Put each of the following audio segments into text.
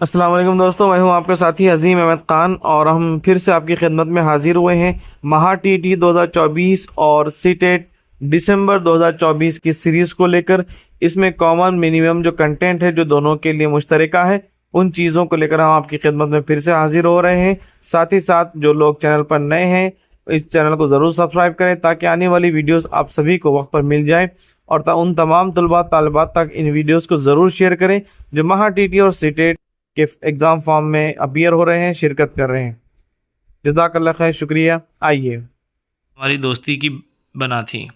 अस्सलाम वालेकुम दोस्तों, मैं हूं आपका साथी अजीम अहमद ख़ान और हम फिर से आपकी खिदमत में हाजिर हुए हैं महा टीटी 2024 और सीटेट दिसंबर 2024 की सीरीज़ को लेकर। इसमें कॉमन मिनिमम जो कंटेंट है जो दोनों के लिए मुश्तरका है, उन चीज़ों को लेकर हम आपकी खिदमत में फिर से हाजिर हो रहे हैं। साथ ही साथ जो लोग चैनल पर नए हैं, इस चैनल को ज़रूर सब्सक्राइब करें ताकि आने वाली वीडियोस आप सभी को वक्त पर मिल जाए। और उन तमाम तलबा तालिबात तक इन वीडियोस को ज़रूर शेयर करें जो महा टीटी और सीटेट के एग्ज़ाम फॉर्म में अपीयर हो रहे हैं, शिरकत कर रहे हैं। जज़ाकल्लाह खैर, शुक्रिया। आइए, हमारी दोस्ती की बना थी।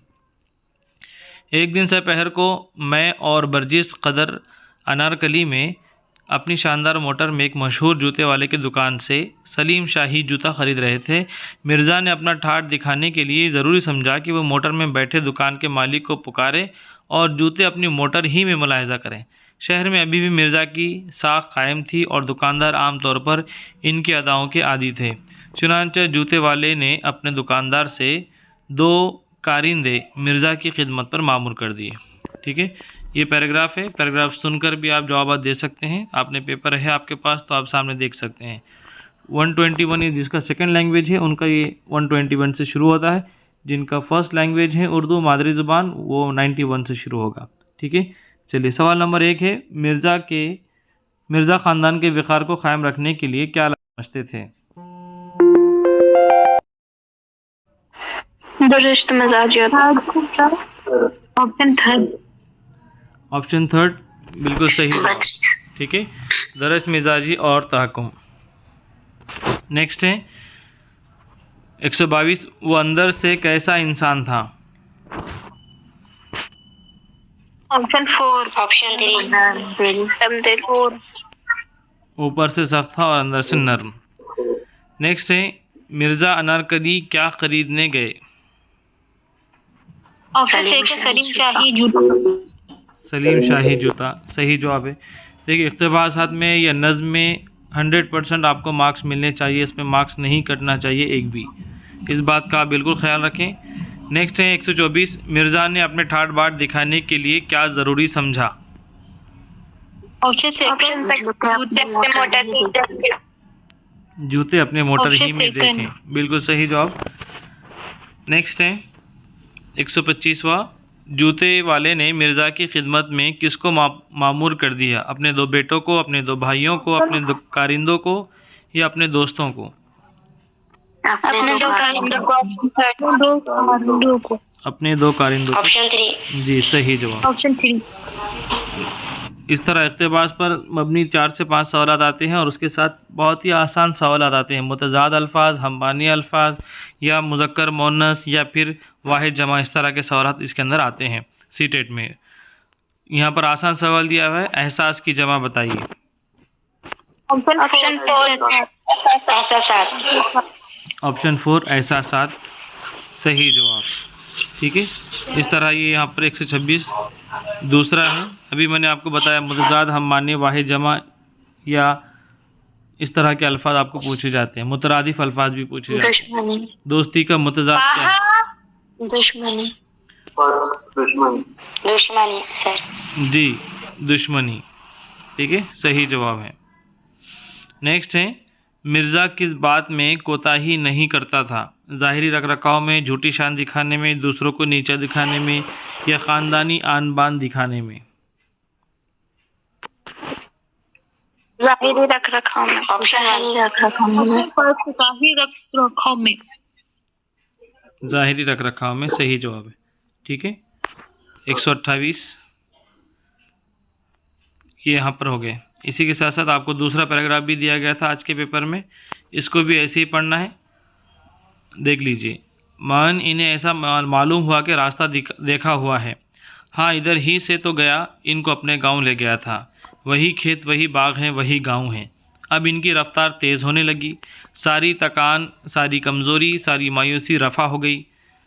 एक दिन दोपहर को मैं और बर्जिस कदर अनारकली में अपनी शानदार मोटर में एक मशहूर जूते वाले की दुकान से सलीम शाही जूता ख़रीद रहे थे। मिर्ज़ा ने अपना ठाठ दिखाने के लिए ज़रूरी समझा कि वह मोटर में बैठे दुकान के मालिक को पुकारे और जूते अपनी मोटर ही में मुलाहिज़ा करें। शहर में अभी भी मिर्ज़ा की साख कायम थी और दुकानदार आम तौर पर इनकी अदाओं के आदी थे। चुनांचे जूते वाले ने अपने दुकानदार से 2 कारिंदे मिर्ज़ा की खिदमत पर मामूर कर दिए। ठीक है, ये पैराग्राफ है। पैराग्राफ सुनकर भी आप जवाब दे सकते हैं। आपने पेपर है आपके पास तो आप सामने देख सकते हैं। 121 जिसका सेकंड लैंग्वेज है उनका ये 121 से शुरू होता है। जिनका फर्स्ट लैंग्वेज है उर्दू मादरी ज़ुबान, वो 91 से शुरू होगा। ठीक है, चलिए सवाल नंबर 1 है, मिर्ज़ा ख़ानदान के वक़ार को क़ायम रखने के लिए क्या समझते थे? दुरुस्त मिजाजियत। ऑप्शन थर्ड बिल्कुल सही जवाब। ठीक है, दरस मिजाजी और तहक्कुम। नेक्स्ट है 122, वो अंदर से कैसा इंसान था? ऑप्शन 4। ऑप्शन 3। ऊपर से सख्त था और अंदर से नर्म। नेक्स्ट है मिर्ज़ा अनारकली क्या खरीदने गए? ऑप्शन 6 सलीम शाही जूता। सलीम शाही जूता सही जवाब है। देखिए, इक़्तिबासात में या नज़्म में 100% आपको मार्क्स मिलने चाहिए, इसमें मार्क्स नहीं कटना चाहिए एक भी। इस बात का आप बिल्कुल ख्याल रखें। नेक्स्ट है 124, मिर्ज़ा ने अपने ठाट बाट दिखाने के लिए क्या ज़रूरी समझा? ऑप्शन जूते अपने मोटर ही में देखें, बिल्कुल सही जवाब। नेक्स्ट है 125वां, जूते वाले ने मिर्ज़ा की खिदमत में किसको मामूर कर दिया? अपने 2 बेटों को, अपने 2 भाइयों को, अपने 2 कारिंदों को या अपने दोस्तों को? अपने 2 कारिंदों को। अपने 2 कारिंदों को। ऑप्शन 3 जी सही जवाब। ऑप्शन 3। इस तरह इक़्तिबास पर मबनी 4 से 5 सवालात आते हैं और उसके साथ बहुत ही आसान सवालात आते हैं। मुतज़ाद अल्फाज, हमबानी अल्फाज या मुज़क्कर मुअन्नस या फिर वाहिद जमा, इस तरह के सवालात इसके अंदर आते हैं सीटेट में। यहाँ पर आसान सवाल दिया हुआ है, एहसास की जमा बताइए। ऑप्शन 4 एहसासात। ऑप्शन 4 एहसासात सही जवाब। ठीक है, इस तरह ये यहाँ पर 126 दूसरा है। अभी मैंने आपको बताया मुतज़ाद, हमबानी, वाहिद जमा या इस तरह के अल्फाज आपको पूछे जाते हैं। मुतरादिफ अल्फाज भी पूछे जाते हैं। दोस्ती का मुतज़ाद क्या है? दुश्मनी सर। जी, दुश्मनी। ठीक है, सही जवाब है। नेक्स्ट है मिर्ज़ा किस बात में कोताही नहीं करता था? ज़ाहिरी रखरखाव में, झूठी शान दिखाने में, दूसरों को नीचा दिखाने में या ख़ानदानी आन बान दिखाने में? ज़ाहिरी रखरखाव में। ऑप्शन में। ज़ाहिरी रखरखाव में सही जवाब है। ठीक है, 128 ये यहाँ पर हो गए। इसी के साथ साथ आपको दूसरा पैराग्राफ भी दिया गया था आज के पेपर में, इसको भी ऐसे ही पढ़ना है। देख लीजिए, मान इन्हें ऐसा मालूम हुआ कि रास्ता देखा हुआ है। हाँ, इधर ही से तो गया, इनको अपने गांव ले गया था। वही खेत, वही बाग हैं, वही गांव हैं। अब इनकी रफ्तार तेज़ होने लगी। सारी थकान, सारी कमज़ोरी, सारी मायूसी रफ़ा हो गई।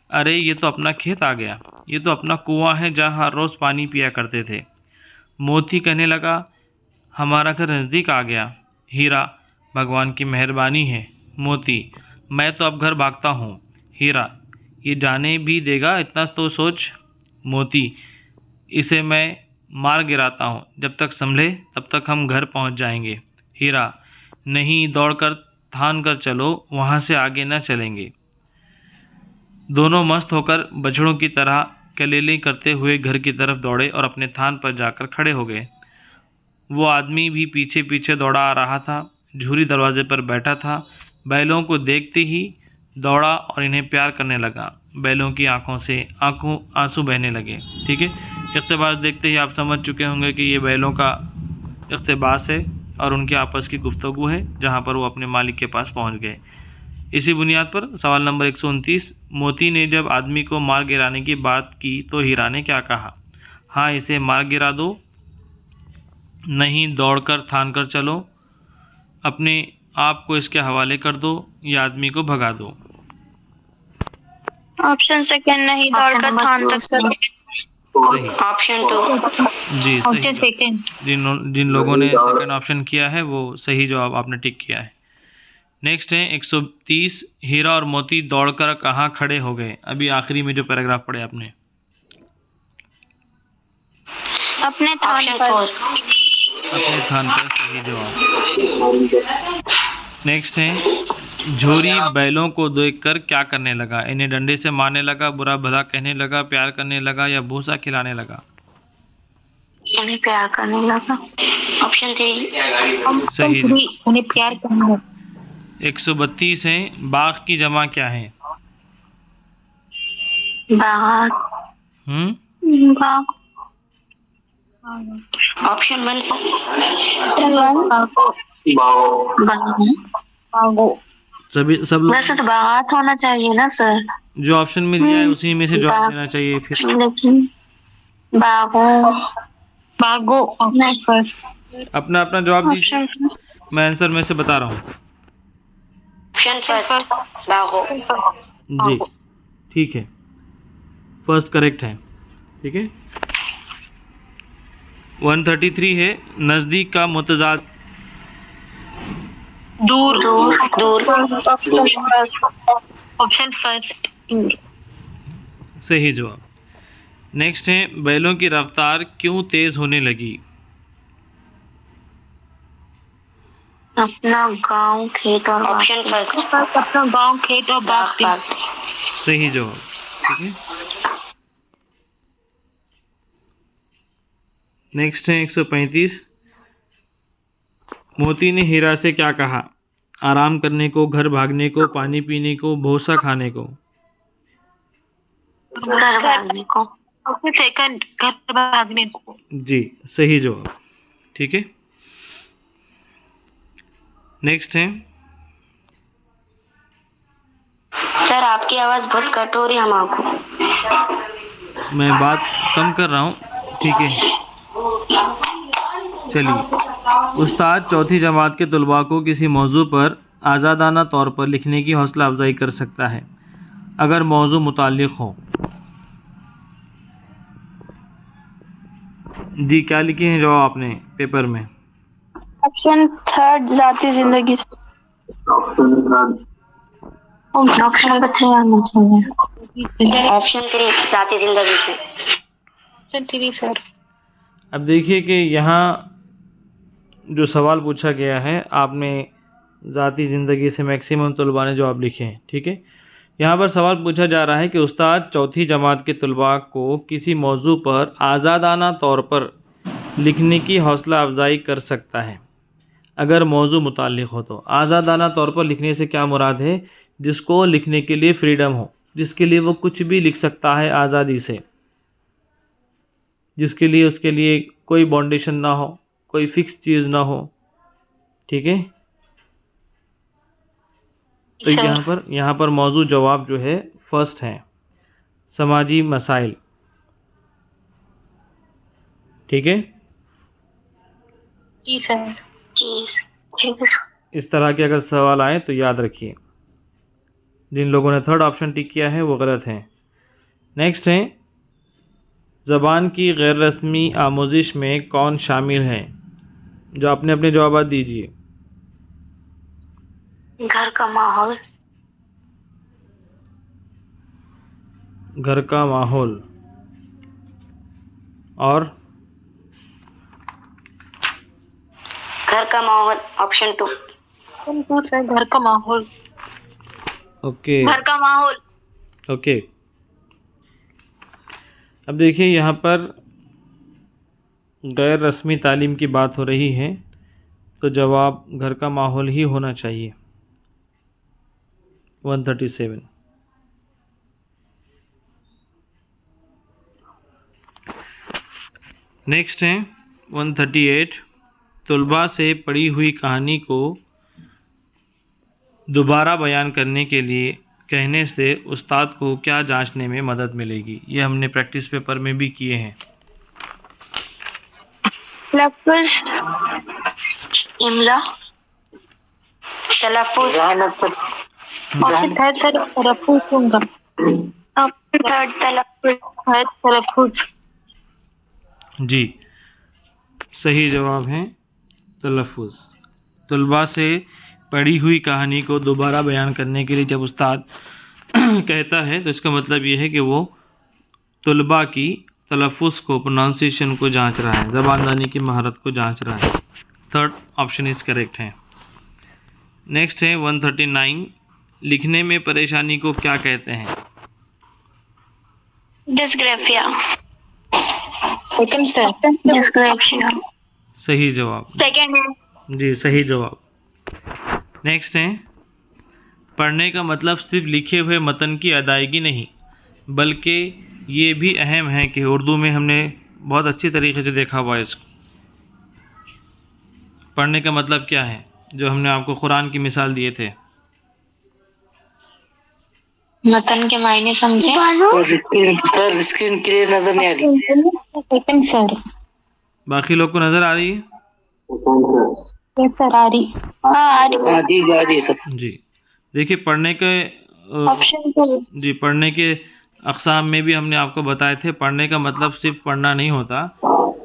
अरे ये तो अपना खेत आ गया, ये तो अपना कुआं है जहाँ हर रोज़ पानी पिया करते थे। मोती कहने लगा, हमारा घर नज़दीक आ गया। हीरा, भगवान की मेहरबानी है। मोती, मैं तो अब घर भागता हूँ। हीरा, ये जाने भी देगा इतना तो सोच। मोती, इसे मैं मार गिराता हूँ, जब तक संभले तब तक हम घर पहुँच जाएंगे। हीरा, नहीं, दौड़कर थान कर चलो, वहाँ से आगे न चलेंगे। दोनों मस्त होकर बछड़ों की तरह कलेली करते हुए घर की तरफ दौड़े और अपने थान पर जाकर खड़े हो गए। वो आदमी भी पीछे पीछे दौड़ा आ रहा था। झूरी दरवाजे पर बैठा था। बैलों को देखते ही दौड़ा और इन्हें प्यार करने लगा। बैलों की आंखों से आंसू बहने लगे। ठीक है, इक़्तिबास देखते ही आप समझ चुके होंगे कि ये बैलों का इक़्तिबास है और उनके आपस की गुफ्तगू है, जहाँ पर वो अपने मालिक के पास पहुँच गए। इसी बुनियाद पर सवाल नंबर 129, मोती ने जब आदमी को मार गिराने की बात की तो हीरा ने क्या कहा? हाँ, इसे मार गिरा दो, नहीं, दौड़कर थान कर चलो, अपने आप को इसके हवाले कर दो, या आदमी को भगा दो। ऑप्शन सेकंड, नहीं, दौड़कर थान तक चलो। सही। ऑप्शन 2। जी सही। सेकंड। जिन लोगों ने सेकंड ऑप्शन किया है वो सही जवाब आपने टिक किया है। नेक्स्ट है 130, हीरा और मोती दौड़कर कहाँ खड़े हो गए? अभी आखिरी में जो पैराग्राफ पढ़े आपने। अपने थान पर। अपने थान पर, सही जवाब। नेक्स्ट है, झोरी बैलों को देखकर क्या करने लगा? इन्हें डंडे से मारने लगा, बुरा भला कहने लगा, प्यार करने लगा, या भूसा खिलाने लगा? इन्हें प्यार करने लगा। ऑप्शन 3। सही। उन्हें प्यार करने लगा। 132 है, बाघ की जमा क्या है? बाघ। बाघ। ऑप्शन 1 सब लोग वैसे तो बाघ होना चाहिए ना सर। जो ऑप्शन मिल गया है उसी में से जवाब देना चाहिए फिर। लेकिन बाघो अपना अपना जवाब दीजिए, मैं आंसर में से बता रहा हूँ। Option first, बाघो। जी ठीक है, फर्स्ट करेक्ट है। ठीक है। 133 है, नज़दीक का मुतजाद दूर। ऑप्शन फर्स्ट, दूर। सही जवाब। नेक्स्ट है, बैलों की रफ्तार क्यों तेज होने लगी? अपना गांव, खेत और ऑप्शन फर्स्ट, अपना गांव, खेत और बाग। सही जवाब। ठीक है। नेक्स्ट है 135, मोती ने हीरा से क्या कहा? आराम करने को, घर भागने को, पानी पीने को, भूसा खाने को? घर भागने को। सेकंड, घर भागने को। जी सही जवाब। ठीक है। नेक्स्ट है, सर आपकी आवाज बहुत कट हो रही है हमको। मैं बात कम कर रहा हूँ। ठीक है, चलिए। उस्ताद चौथी जमात के तलबा को किसी मौजू पर आज़ादाना तौर पर लिखने की हौसला अफजाई कर सकता है अगर मौजू मुताल्लिक़ हो। जी क्या लिखे हैं जवाब आपने पेपर में? ऑप्शन थर्ड, जाती जिंदगी से। ऑप्शन नंबर 3 आना चाहिए। ऑप्शन 3, जाती जिंदगी से। Option 3 sir. अब देखिए कि यहाँ जो सवाल पूछा गया है, आपने ज़ाती ज़िंदगी से मैक्सिमम तलबा ने जवाब लिखे हैं। ठीक है। यहाँ पर सवाल पूछा जा रहा है कि उस्ताद चौथी जमात के तलबा को किसी मौजू पर आज़ादाना तौर पर लिखने की हौसला अफजाई कर सकता है अगर मौजू मुताल्लिक़ हो तो। आज़ादाना तौर पर लिखने से क्या मुराद है? जिसको लिखने के लिए फ्रीडम हो, जिसके लिए वो कुछ भी लिख सकता है आज़ादी से, जिसके लिए उसके लिए कोई बाउंडेशन ना हो, कोई फिक्स चीज़ ना हो। ठीक है। तो यहाँ पर मौजू जवाब जो है फर्स्ट है, समाजी मसाइल। ठीक है। जी सर। जी। इस तरह के अगर सवाल आए तो याद रखिए। जिन लोगों ने थर्ड ऑप्शन टिक किया है वो गलत है। नेक्स्ट है, ज़बान की गैर रस्मी आमोजिश में कौन शामिल है? जो आपने अपने जवाब दीजिए। घर का माहौल। घर का माहौल और घर का माहौल, ऑप्शन 2 सर, घर का माहौल। ओके घर का माहौल। ओके। अब देखिए यहाँ पर गैर रस्मी तालीम की बात हो रही है, तो जवाब घर का माहौल ही होना चाहिए। 137। नेक्स्ट है 138। तुलबा से पढ़ी हुई कहानी को दोबारा बयान करने के लिए कहने से उस्ताद को क्या जांचने में मदद मिलेगी? ये हमने प्रैक्टिस पेपर में भी किए हैं। तलफ़्फ़ुज़, इमला, तलफ़्फ़ुज़। ऑप्शन थर्ड सर, तलफ़्फ़ुज़ होगा। Option third तलफ़्फ़ुज़। जी, सही जवाब है तलफ़्फ़ुज़। तुलबा से पढ़ी हुई कहानी को दोबारा बयान करने के लिए जब उस्ताद कहता है तो इसका मतलब ये है कि वो तुलबा की तलफ़्फ़ुज़ को, प्रोनाउंसिएशन को जांच रहा है, ज़बानदानी की महारत को जांच रहा है। थर्ड ऑप्शन इज़ करेक्ट है। नेक्स्ट है 139। लिखने में परेशानी को क्या कहते हैं? डिस्ग्राफिया। Second sir, dysgraphia. सही जवाब। सेकंड है। जी, सही जवाब। नेक्स्ट है पढ़ने का मतलब सिर्फ लिखे हुए मतन की अदायगी नहीं, बल्कि ये भी अहम है कि उर्दू में हमने बहुत अच्छी तरीके से देखा हुआ है इसको। पढ़ने का मतलब क्या है, जो हमने आपको कुरान की मिसाल दिए थे? मतन के मायने समझे? सर स्क्रीन क्लियर नजर नहीं आ रही। Second sir. बाकी लोग को नज़र आ रही है? यस सर, आ रही। आ रही। जी आ रही सर। जी, देखिए पढ़ने के ऑप्शन टू। जी, पढ़ने के अक़साम में भी हमने आपको बताए थे। पढ़ने का मतलब सिर्फ पढ़ना नहीं होता।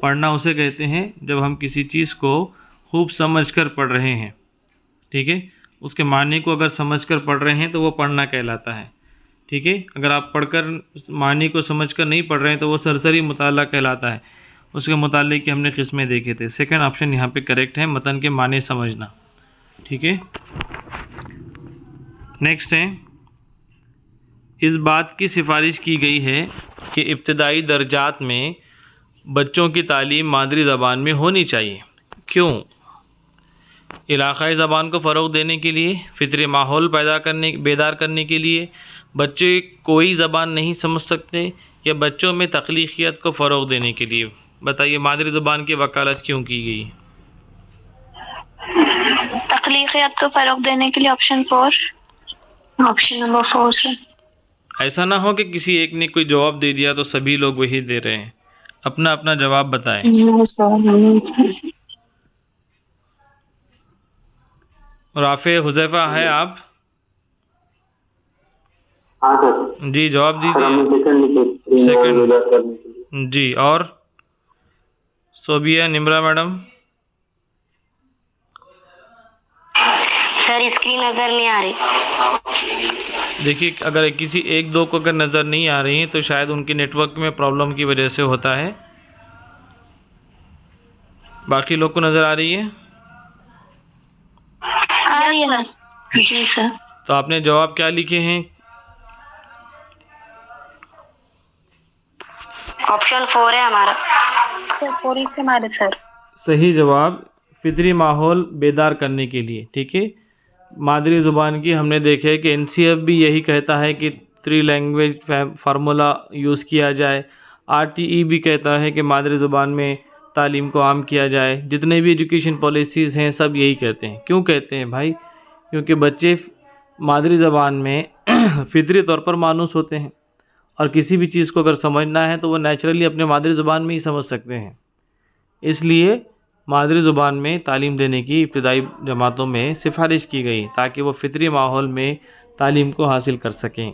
पढ़ना उसे कहते हैं जब हम किसी चीज़ को खूब समझकर पढ़ रहे हैं, ठीक है। उसके मायने को अगर समझकर पढ़ रहे हैं तो वो पढ़ना कहलाता है, ठीक है। अगर आप पढ़कर मायने को समझकर नहीं पढ़ रहे हैं तो वो सरसरी मुताला कहलाता है। उसके मुतालिक की हमने किस्में देखे थे। सेकंड ऑप्शन यहाँ पे करेक्ट है, मतन के माने समझना, ठीक है। नेक्स्ट है इस बात की सिफारिश की गई है कि इब्तदाई दर्जात में बच्चों की तालीम मादरी ज़बान में होनी चाहिए। क्यों? इलाक़ाई ज़बान को फ़रोग़ देने के लिए, फ़ितरी माहौल बेदार करने के लिए, बच्चे कोई ज़बान नहीं समझ सकते, या बच्चों में तख्लीक़ियत को फ़रोग़ देने के लिए? बताइए, मादरी ज़बान की वकालत क्यों की गई? तख्लीक़ियत को फ़रोग़ देने के लिए। ऑप्शन 4, ऑप्शन नंबर 4 से। ऐसा ना हो कि किसी एक ने कोई जवाब दे दिया तो सभी लोग वही दे रहे हैं। अपना अपना जवाब बताएं। राफ़े हुज़ैफ़ा है आप? हाँ सर। जी, जवाब दीजिए। सेकंड। जी, और Sobia, Nimra madam? Sir screen नजर नहीं आ रही। देखिए, अगर किसी एक दो को अगर नज़र नहीं आ रही है तो शायद उनकी नेटवर्क में प्रॉब्लम की वजह से होता है। बाकी लोग को नज़र आ रही है? आ रही है जी सर। तो आपने जवाब क्या लिखे हैं? ऑप्शन 4 है हमारा। तो 4 ही हमारे सर। सही जवाब फितरी माहौल बेदार करने के लिए, ठीक है। मादरी ज़ुबान की हमने देखे है कि एनसीएफ भी यही कहता है कि 3 लैंग्वेज फार्मूला यूज़ किया जाए। आरटीई भी कहता है कि मादरी ज़ुबान में तालीम को आम किया जाए। जितने भी एजुकेशन पॉलिसीज़ हैं सब यही कहते हैं। क्यों कहते हैं भाई? क्योंकि बच्चे मादरी ज़बान में फितरी तौर पर मानूस होते हैं, और किसी भी चीज़ को अगर समझना है तो वो नेचुरली अपने मादरी ज़बान में ही समझ सकते हैं। इसलिए मादरी ज़ुबान में तालीम देने की इब्तदाई जमातों में सिफारिश की गई ताकि वो फितरी माहौल में तालीम को हासिल कर सकें,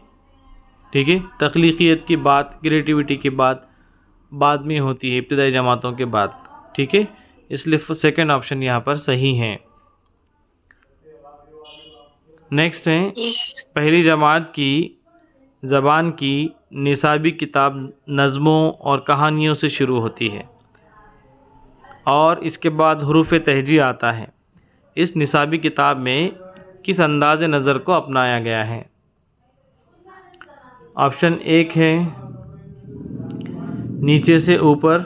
ठीक है। तख्लीक़ियत की बात, क्रिएटिविटी की बात बाद में होती है, इब्तदाई जमातों के बाद, ठीक है। इसलिए सेकंड ऑप्शन यहाँ पर सही है। नेक्स्ट है पहली जमात की ज़बान की निसाबी किताब नज़मों और कहानियों से शुरू होती है। और इसके बाद हुरूफ तहजी आता है। इस निसाबी किताब में किस अंदाज़ नज़र को अपनाया गया है? ऑप्शन 1 है नीचे से ऊपर,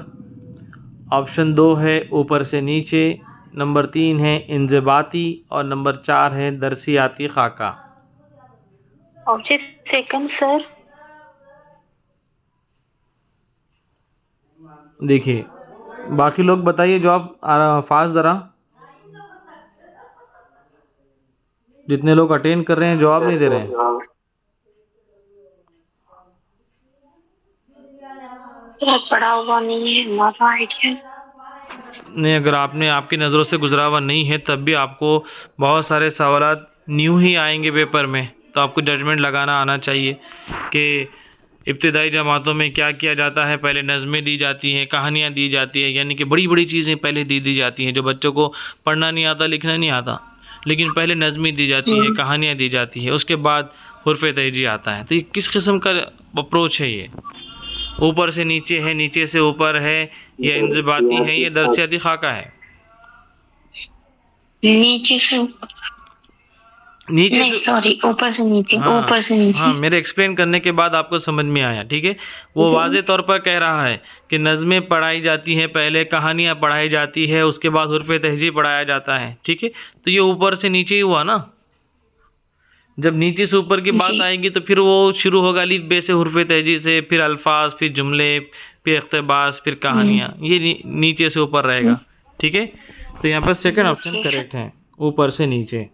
ऑप्शन 2 है ऊपर से नीचे, नंबर 3 है इंज़िबाती और नंबर 4 है दरसियाती खाका। Option second sir. देखिए बाकी लोग बताइए जवाब फास्ट ज़रा, जितने लोग अटेंड कर रहे हैं जवाब नहीं दे रहे हैं। पढ़ा हुआ नहीं है, हमारा आइडिया नहीं, अगर आपने आपकी नज़रों से गुजरा हुआ नहीं है तब भी आपको बहुत सारे सवालात न्यू ही आएंगे पेपर में, तो आपको जजमेंट लगाना आना चाहिए कि इब्तिदाई जमातों में क्या किया जाता है। पहले नज़में दी जाती हैं, कहानियाँ दी जाती है, यानी कि बड़ी बड़ी चीज़ें पहले दी जाती हैं। जो बच्चों को पढ़ना नहीं आता, लिखना नहीं आता, लेकिन पहले नज़में दी जाती है, कहानियाँ दी जाती है, उसके बाद हुर्फ़ तहजी आता है। तो ये किस किस्म का अप्रोच है? ये ऊपर से नीचे है, नीचे से ऊपर है, या इंज़िबाती है, या दरसियाती खाका है? नीचे से नीचे नहीं, से सॉरी, ऊपर से नीचे। हाँ, ऊपर से नीचे। हाँ, मेरे एक्सप्लेन करने के बाद आपको समझ में आया, ठीक है। वो वाज़े तौर पर कह रहा है कि नज़में पढ़ाई जाती हैं, पहले कहानियाँ पढ़ाई जाती है, उसके बाद हुर्फ़ तहजी पढ़ाया जाता है, ठीक है। तो ये ऊपर से नीचे ही हुआ ना। जब नीचे से ऊपर की बात आएगी तो फिर वो शुरू होगा अलिफ बे से, हुर्फ़ तहजी से, फिर अल्फाज, फिर जुमले, फिर इक़्तिबास, फिर कहानियाँ, ये नीचे से ऊपर रहेगा, ठीक है। तो यहाँ पर सेकंड ऑप्शन करेक्ट है, ऊपर से नीचे।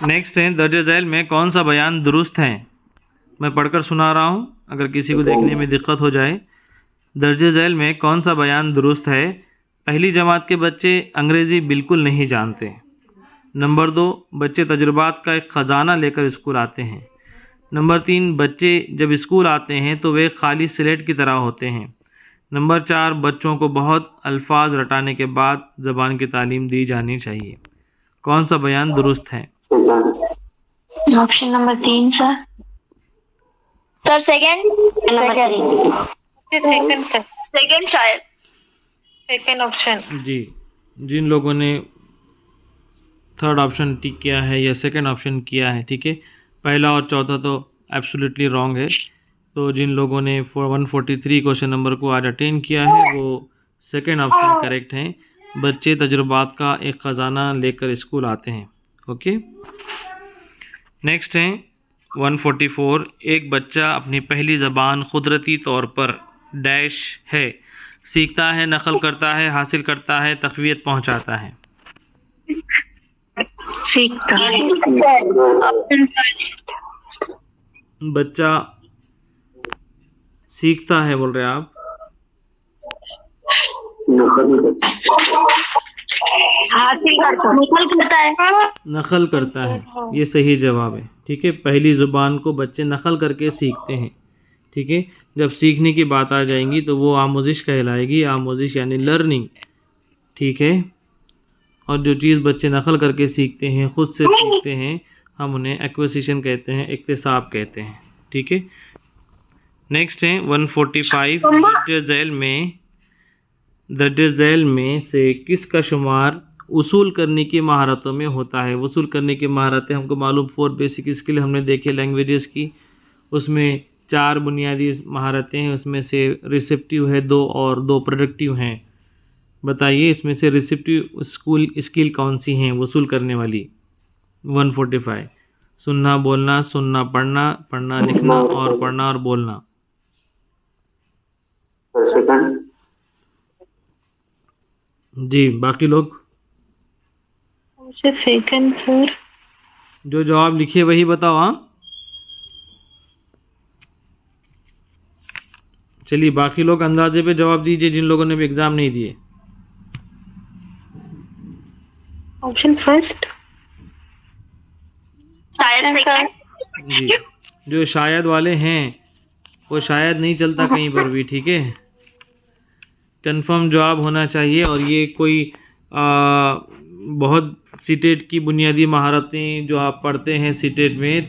नेक्स्ट है दर्ज झैल में कौन सा बयान दुरुस्त है? मैं पढ़कर सुना रहा हूँ, अगर किसी को देखने में दिक्कत हो जाए। दर्ज झैल में कौन सा बयान दुरुस्त है? पहली जमात के बच्चे अंग्रेज़ी बिल्कुल नहीं जानते। नंबर 2, बच्चे तजुर्बात का एक ख़जाना लेकर स्कूल आते हैं। नंबर 3, बच्चे जब स्कूल आते हैं तो वे खाली स्लेट की तरह होते हैं। नंबर 4, बच्चों को बहुत अल्फाज रटाने के बाद ज़बान की तालीम दी जानी चाहिए। कौन सा बयान दुरुस्त है? Option number 3 sir. Sir second second शायद सेकंड ऑप्शन। जी, जिन लोगों ने थर्ड ऑप्शन टिक किया है या सेकंड ऑप्शन किया है, ठीक है, पहला और चौथा तो एब्सोल्युटली रॉन्ग है। तो जिन लोगों ने 143 क्वेश्चन नंबर को आज अटेंड किया है वो सेकंड ऑप्शन करेक्ट है। बच्चे तजुर्बात का एक ख़जाना लेकर स्कूल आते हैं। ओके, नेक्स्ट है 144। एक बच्चा अपनी पहली ज़बान कुदरती तौर पर डैश है, सीखता है, नकल करता है, हासिल करता है, तक़वियत पहुंचाता है। सीखता है। बच्चा सीखता है बोल रहे हैं आप? नकल करता है, ये सही जवाब है, ठीक है। पहली ज़ुबान को बच्चे नकल करके सीखते हैं, ठीक है। जब सीखने की बात आ जाएंगी तो वो आमोजिश कहलाएगी, आमोजिश यानी लर्निंग, ठीक है। और जो चीज़ बच्चे नकल करके सीखते हैं, ख़ुद से सीखते हैं, हम उन्हें एक्विजिशन कहते हैं, इक्तिसाब कहते हैं, ठीक है। नेक्स्ट है 145। दर्ज झैल में से किसका शुमार उसूल करने की महारतों में होता है? वसूल करने की महारतें हमको मालूम, 4 बेसिक स्किल हमने देखे लैंग्वेजेस की, उसमें 4 बुनियादी महारतें हैं, उसमें से रिसेप्टिव है 2 और 2 प्रोडक्टिव हैं। बताइए इसमें से रिसेप्टिव स्किल कौन सी हैं वसूल करने वाली? 145। सुनना बोलना, सुनना पढ़ना, पढ़ना लिखना और पढ़ना और बोलना। जी, बाकी लोग सेकंड सर। जो जवाब लिखिए वही बताओ। हाँ, चलिए बाकी लोग अंदाजे पे जवाब दीजिए जिन लोगों ने भी एग्जाम नहीं दिए। Option first. शायद सेकंड। जी, जो शायद वाले हैं वो शायद नहीं चलता कहीं पर भी, ठीक है। कंफर्म जवाब होना चाहिए। और ये कोई बहुत सीटेट की बुनियादी महारतें जो आप पढ़ते हैं सीटेट में,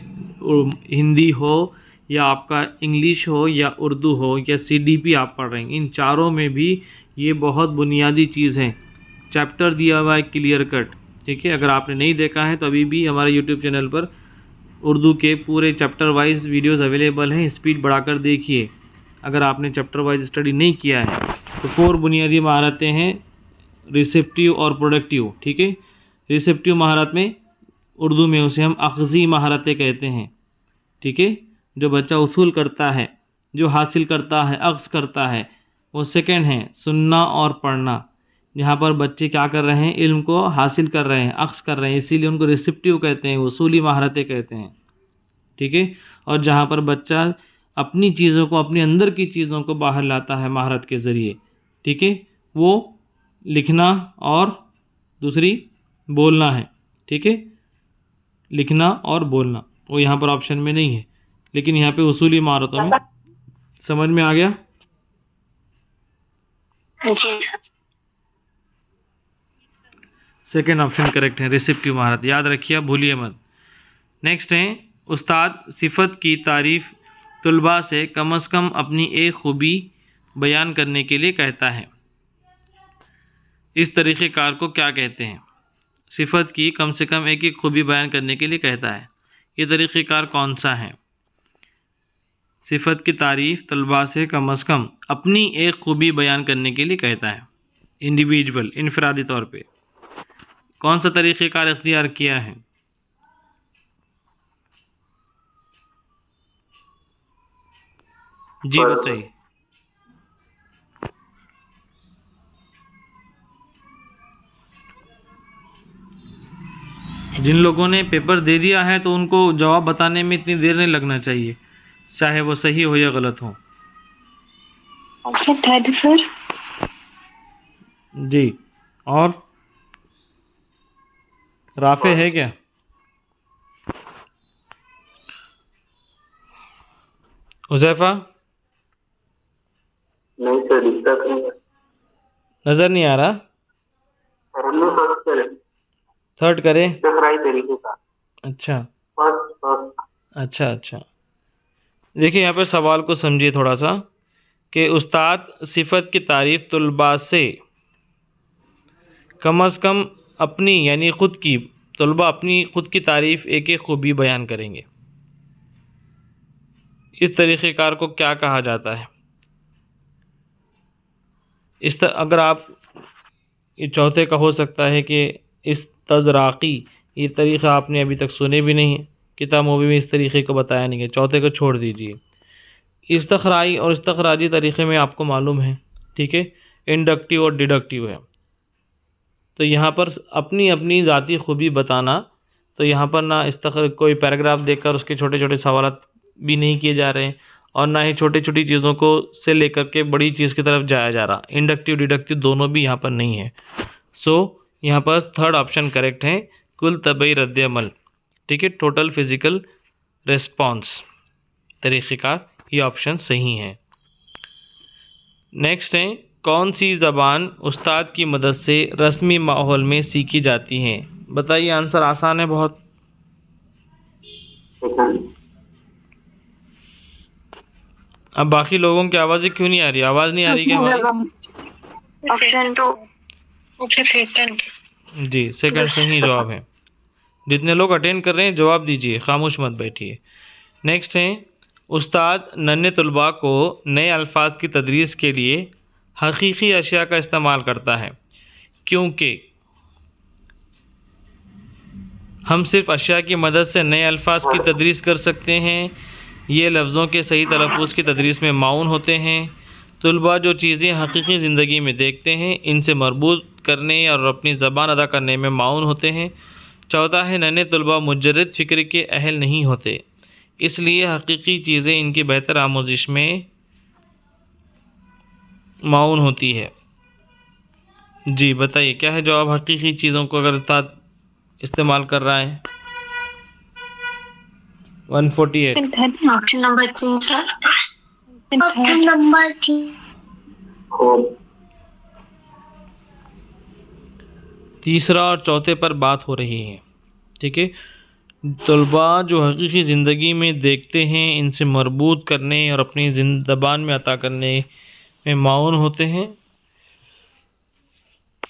हिंदी हो या आपका इंग्लिश हो या उर्दू हो या CDP आप पढ़ रहे हैं, इन चारों में भी ये बहुत बुनियादी चीज़ है। चैप्टर दिया हुआ है क्लियर कट, ठीक है। अगर आपने नहीं देखा है तो अभी भी हमारे यूट्यूब चैनल पर उर्दू के पूरे चैप्टर वाइज वीडियोस अवेलेबल हैं, स्पीड बढ़ाकर देखिए अगर आपने चैप्टर वाइज स्टडी नहीं किया है। तो 4 बुनियादी महारतें हैं, रिसेप्टिव और प्रोडक्टिव, ठीक है। रिसेप्टिव महारत में उर्दू में उसे हम अख्ज़ी महारतें कहते हैं, ठीक है। जो बच्चा उसूल करता है, जो हासिल करता है, अख्ज़ करता है, वो सेकंड है सुनना और पढ़ना। यहाँ पर बच्चे क्या कर रहे हैं, इल्म को हासिल कर रहे हैं, अख्ज़ कर रहे हैं, इसीलिए उनको रिसेप्टिव कहते हैं, उसूली महारतें कहते हैं, ठीक है। और जहाँ पर बच्चा अपनी चीज़ों को, अपने अंदर की चीज़ों को बाहर लाता है महारत के ज़रिए, ठीक है, वो लिखना और दूसरी बोलना है, ठीक है। लिखना और बोलना वो यहाँ पर ऑप्शन में नहीं है, लेकिन यहाँ पे उसूली महारतों में समझ में आ गया। जी सर। सेकेंड ऑप्शन करेक्ट है, रिसेप्टिव महारत, याद रखिए, भूलिए मत। नेक्स्ट है, उस्ताद सिफत की तारीफ़ तुलबा से कम अपनी एक खूबी बयान करने के लिए कहता है। इस तरीक़ेकार को क्या कहते हैं? सिफत की कम से कम एक खूबी बयान करने के लिए कहता है, ये तरीक़ेकार कौन सा है? सिफत की तारीफ़ तलबा से कम अपनी एक खूबी बयान करने के लिए कहता है, इंडिविजुअल, इनफरादी तौर पे। कौन सा तरीक़ेकार इख्तियार किया है? जी बताइए। जिन लोगों ने पेपर दे दिया है तो उनको जवाब बताने में इतनी देर नहीं लगना चाहिए, चाहे वो सही हो या गलत हो। Option third sir. जी, और राफे है क्या? हुज़ैफा? नहीं सर, दिक्कत नहीं है। नज़र नहीं आ रहा? थर्ड करे? तरीके का। अच्छा फर्स्ट। अच्छा। देखिए यहाँ पर सवाल को समझिए थोड़ा सा, कि उस्ताद सिफत की तारीफ़ तुलबा से कम अपनी यानी ख़ुद की, तुलबा अपनी ख़ुद की तारीफ़ एक खूबी बयान करेंगे। इस तरीक़ेकार को क्या कहा जाता है? अगर आप ये चौथे का हो सकता है कि इस तज़राक़ी, ये तरीक़ा आपने अभी तक सुने भी नहीं है, किताब मूवी में इस तरीक़े को बताया नहीं है, चौथे को छोड़ दीजिए। इस्तख़राई और इस्तख़राजी तरीक़े में आपको मालूम है, ठीक है, इंडक्टिव और डिडक्टिव है। तो यहाँ पर अपनी अपनी ज़ाती खूबी बताना, तो यहाँ पर ना कोई पैराग्राफ देखकर उसके छोटे छोटे सवाल भी नहीं किए जा रहे हैं, और ना ही छोटी छोटी चीज़ों को से लेकर के बड़ी चीज़ की तरफ जाया जा रहा। इंडक्टिव डिडक्टिव दोनों भी यहाँ पर नहीं है। सो यहाँ पर थर्ड ऑप्शन करेक्ट है, कुल तबई रद्द अमल, ठीक है, टोटल फिज़िकल रिस्पॉन्स तरीक़ेकार, ये ऑप्शन सही है। नेक्स्ट है, कौन सी ज़बान उस्ताद की मदद से रस्मी माहौल में सीखी जाती है? बताइए, आंसर आसान है बहुत। अब बाकी लोगों की आवाज़ें क्यों नहीं आ रही? आवाज़ नहीं आ रही क्या हमारी? Option two. Option second. जी, सेकंड सही जवाब है। जितने लोग अटेंड कर रहे हैं जवाब दीजिए, खामोश मत बैठिए। नेक्स्ट है, उस्ताद नन्हे तलबा को नए अल्फाज की तदरीस के लिए हकीकी अशिया का इस्तेमाल करता है, क्योंकि हम सिर्फ अशिया की मदद से नए अल्फाज की तदरीस कर सकते हैं। ये लफ्ज़ों के सही तलफ़्फ़ुज़ की तदरीस में माउन होते हैं। तलबा जो चीज़ें हकीकी ज़िंदगी में देखते हैं, इनसे मरबूत करने और अपनी ज़बान अदा करने में माउन होते हैं। चौथा है, नन्हे तलबा मुजर्रद फ़िक्र के अहल नहीं होते, इसलिए हकीकी चीज़ें इनकी बेहतर आमोजिश में माउन होती है। जी बताइए, क्या है जवाब? हकीकी चीज़ों को अगर उस्ताद इस्तेमाल कर रहा है। 148। Option number 3 sir. Option number 3। तीसरा और चौथे पर बात हो रही है, ठीक है। तलबा जो हकीकी ज़िंदगी में देखते हैं इनसे मरबूत करने और अपनी ज़बान में अता करने में माऊन होते हैं।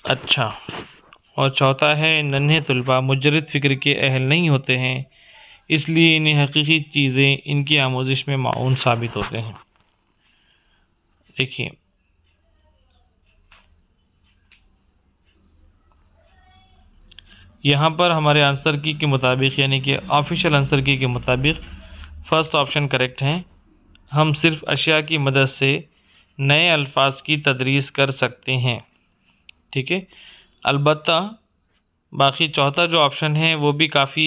अच्छा, और चौथा है नन्हे तलबा मुजर्रद फ़िक्र के अहल नहीं होते हैं, इसलिए इन्हें हकीकी चीज़ें इनकी आमोजिश में माऊन साबित होते हैं। देखिए, यहाँ पर हमारे आंसर की के मुताबिक यानी कि ऑफिशियल आंसर की के मुताबिक फ़र्स्ट ऑप्शन करेक्ट हैं। हम सिर्फ़ अशिया की मदद से नए अल्फाज की तदरीस कर सकते हैं। ठीक है, अलबत्ता बाकी चौथा जो ऑप्शन है वो भी काफ़ी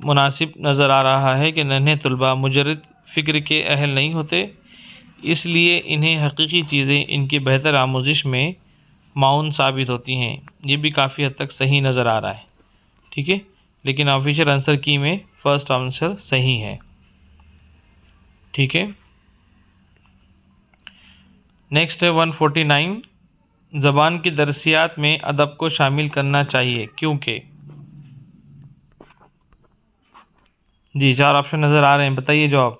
मुनासिब नज़र आ रहा है कि नन्हे तलबा मुजर्रद फ़िक्र के अहल नहीं होते, इसलिए इन्हें हकीकी चीज़ें इनकी बेहतर आमोजिश में माउन साबित होती हैं। ये भी काफ़ी हद तक सही नज़र आ रहा है। ठीक है, लेकिन ऑफिशियल आंसर की में फ़र्स्ट आंसर सही है। ठीक है, नेक्स्ट है 149, ज़बान की दरसियात में अदब को शामिल करना चाहिए क्योंकि। जी, 4 ऑप्शन नज़र आ रहे हैं, बताइए जवाब।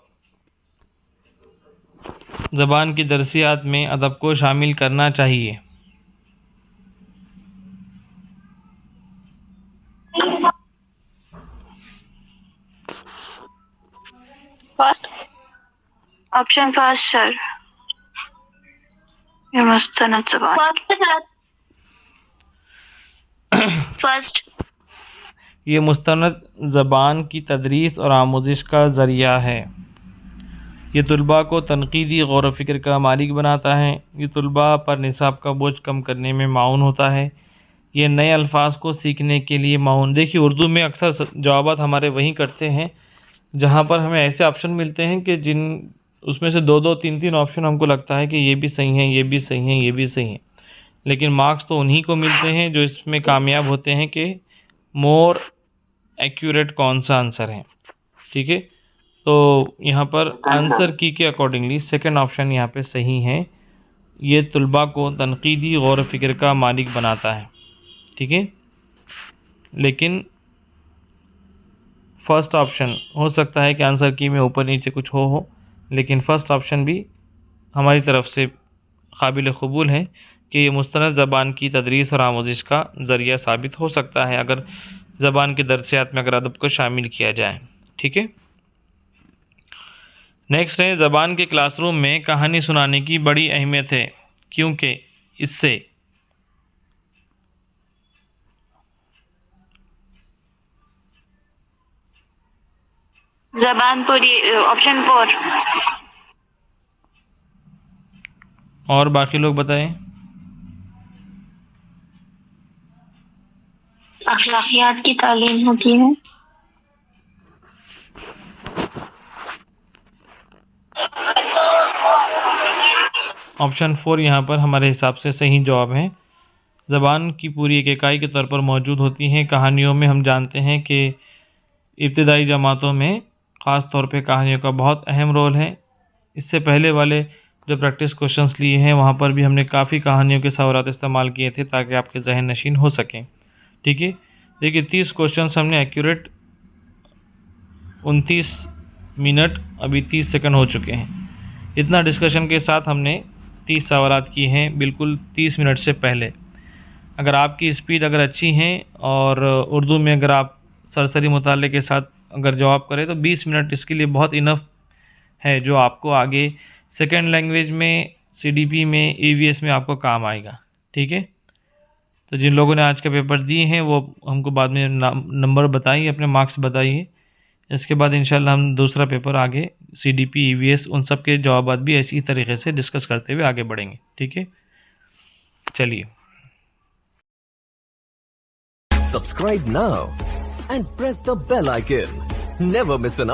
ज़बान की दरसियात में अदब को शामिल करना चाहिए। फर्स्ट ऑप्शन फर्स्ट सर, ये मुस्तनद ज़बान। फर्स्ट ये मुस्तनद ज़बान की तदरीस और आमोजिश का ज़रिया है। ये तलबा को तनकीदी गौर व फ़िक्र का मालिक बनाता है। ये तलबा पर निसाब का बोझ कम करने में माउन होता है। ये नए अल्फाज को सीखने के लिए माउन। देखिए, उर्दू में अक्सर जवाबात हमारे वहीं करते हैं जहाँ पर हमें ऐसे ऑप्शन मिलते हैं कि जिन उसमें से 2-2, 3-3 ऑप्शन हमको लगता है कि ये भी सही है, ये भी सही है, ये भी सही है, लेकिन मार्क्स तो उन्हीं को मिलते हैं जो इसमें कामयाब होते हैं कि मोर एक्यूरेट कौन सा आंसर है। ठीक है, तो यहाँ पर आंसर की के अकॉर्डिंगली सेकंड ऑप्शन यहाँ पे सही है। ये तलबा को तनकीदी गौर व फ़िक्र का मालिक बनाता है। ठीक है, लेकिन फ़र्स्ट ऑप्शन हो सकता है कि आंसर की में ऊपर नीचे कुछ हो, लेकिन फ़र्स्ट ऑप्शन भी हमारी तरफ से काबिल क़बूल है कि ये मुस्तनद ज़बान की तदरीस और आमोजिश का ज़रिया साबित हो सकता है अगर ज़बान की दरसियात में अगर अदब को शामिल किया जाए। ठीक है, नेक्स्ट है ज़बान के क्लासरूम में कहानी सुनाने की बड़ी अहमियत है क्योंकि इससे। ज़बान पूरी, ऑप्शन 4। और बाकी लोग बताएं। अखलाकियात की तालीम होती है। ऑप्शन 4 यहाँ पर हमारे हिसाब से सही जवाब है। ज़बान की पूरी एक इकाई के तौर पर मौजूद होती हैं। कहानियों में हम जानते हैं कि इब्तिदाई जमातों में ख़ास तौर पे कहानियों का बहुत अहम रोल है। इससे पहले वाले जो प्रैक्टिस क्वेश्चंस लिए हैं वहाँ पर भी हमने काफ़ी कहानियों के सवालात इस्तेमाल किए थे ताकि आपके जहन नशीन हो सकें। ठीक है, देखिए 30 क्वेश्चंस हमने एक्यूरेट 29 मिनट अभी 30 सेकंड हो चुके हैं। इतना डिस्कशन के साथ हमने 30 सवालात किए हैं बिल्कुल 30 मिनट से पहले। अगर आपकी स्पीड अगर अच्छी है और उर्दू में अगर आप सरसरी मुताले के साथ अगर जवाब करें तो 20 मिनट इसके लिए बहुत इनफ है, जो आपको आगे सेकंड लैंग्वेज में, सीडीपी में, ईवीएस में आपको काम आएगा। ठीक है, तो जिन लोगों ने आज का पेपर दिए हैं वो हमको बाद में नंबर बताइए, अपने मार्क्स बताइए। इसके बाद इंशाल्लाह हम दूसरा पेपर आगे सीडीपी, ईवीएस उन सब के जवाबात भी इसी तरीके से डिस्कस करते हुए आगे बढ़ेंगे। ठीक है, चलिए। Subscribe now and press the bell icon. Never miss an